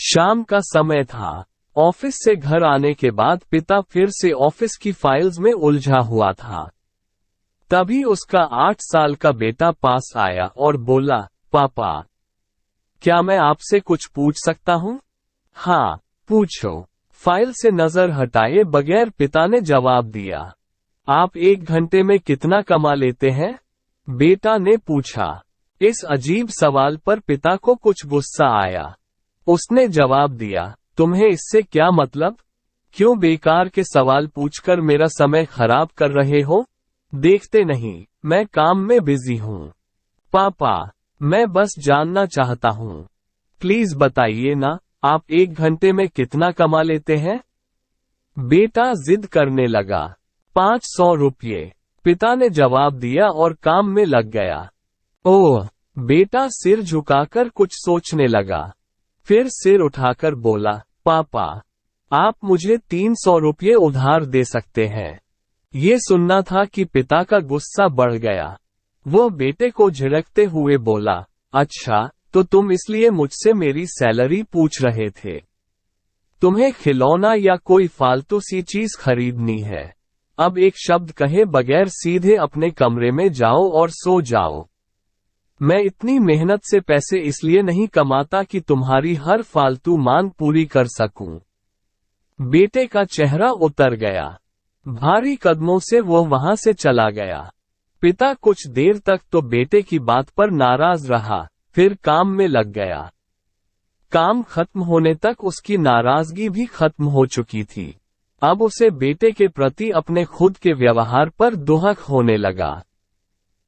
शाम का समय था। ऑफिस से घर आने के बाद पिता फिर से ऑफिस की फाइल्स में उलझा हुआ था। तभी उसका 8 साल का बेटा पास आया और बोला, पापा, क्या मैं आपसे कुछ पूछ सकता हूँ? हाँ, पूछो। फाइल से नजर हटाए बगैर पिता ने जवाब दिया। आप 1 घंटे में कितना कमा लेते हैं? बेटा ने पूछा। इस अजीब सवाल पर पिता को कुछ गुस्सा आया। उसने जवाब दिया, तुम्हें इससे क्या मतलब? क्यों बेकार के सवाल पूछकर मेरा समय खराब कर रहे हो? देखते नहीं, मैं काम में बिजी हूँ। पापा, मैं बस जानना चाहता हूँ। प्लीज बताइए ना, आप 1 घंटे में कितना कमा लेते हैं? बेटा जिद करने लगा। 500 रुपये, पिता ने जवाब दिया और काम में लग गया। ओह, बेटा सिर झुकाकर कुछ सोचने लगा। फिर सिर उठाकर बोला, पापा, आप मुझे 300 रुपये उधार दे सकते हैं। ये सुनना था कि पिता का गुस्सा बढ़ गया। वो बेटे को झिड़कते हुए बोला, अच्छा, तो तुम इसलिए मुझसे मेरी सैलरी पूछ रहे थे? तुम्हें खिलौना या कोई फालतू सी चीज खरीदनी है? अब एक शब्द कहे बगैर सीधे अपने कमरे में जाओ और सो जाओ। मैं इतनी मेहनत से पैसे इसलिए नहीं कमाता कि तुम्हारी हर फालतू मांग पूरी कर सकूं। बेटे का चेहरा उतर गया। भारी कदमों से वो वहां से चला गया। पिता कुछ देर तक तो बेटे की बात पर नाराज रहा, फिर काम में लग गया। काम खत्म होने तक उसकी नाराजगी भी खत्म हो चुकी थी। अब उसे बेटे के प्रति अपने खुद के व्यवहार पर दुहक होने लगा।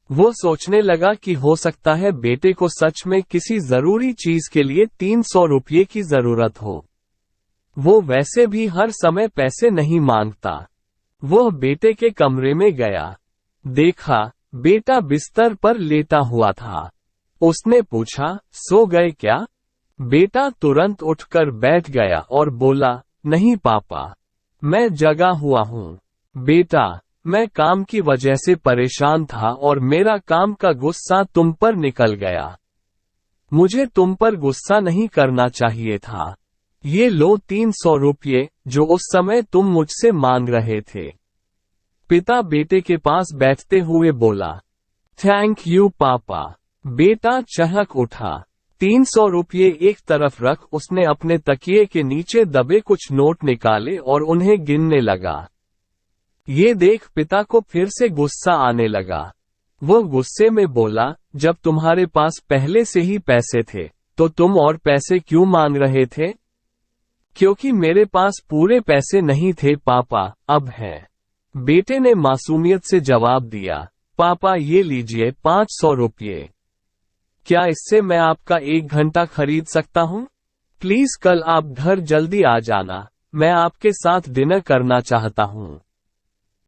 वो सोचने लगा कि हो सकता है बेटे को सच में किसी जरूरी चीज के लिए 300 रुपये की जरूरत हो। वो वैसे भी हर समय पैसे नहीं मांगता। वो बेटे के कमरे में गया। देखा, बेटा बिस्तर पर लेटा हुआ था। उसने पूछा, सो गए क्या? बेटा तुरंत उठकर बैठ गया और बोला, नहीं पापा, मैं जगा हुआ हूँ। बेटा, मैं काम की वजह से परेशान था और मेरा काम का गुस्सा तुम पर निकल गया। मुझे तुम पर गुस्सा नहीं करना चाहिए था। ये लो 300 रुपये जो उस समय तुम मुझसे मांग रहे थे। पिता बेटे के पास बैठते हुए बोला, थैंक यू पापा। बेटा चहक उठा। 300 रुपये एक तरफ रख उसने अपने तकिए के नीचे दबे कुछ नोट निकाले और उन्हें गिनने लगा। ये देख पिता को फिर से गुस्सा आने लगा। वो गुस्से में बोला, जब तुम्हारे पास पहले से ही पैसे थे तो तुम और पैसे क्यों मांग रहे थे? क्योंकि मेरे पास पूरे पैसे नहीं थे पापा, अब हैं। बेटे ने मासूमियत से जवाब दिया, पापा ये लीजिए 500 रुपये। क्या इससे मैं आपका 1 घंटा खरीद सकता हूँ? प्लीज कल आप घर जल्दी आ जाना, मैं आपके साथ डिनर करना चाहता हूँ।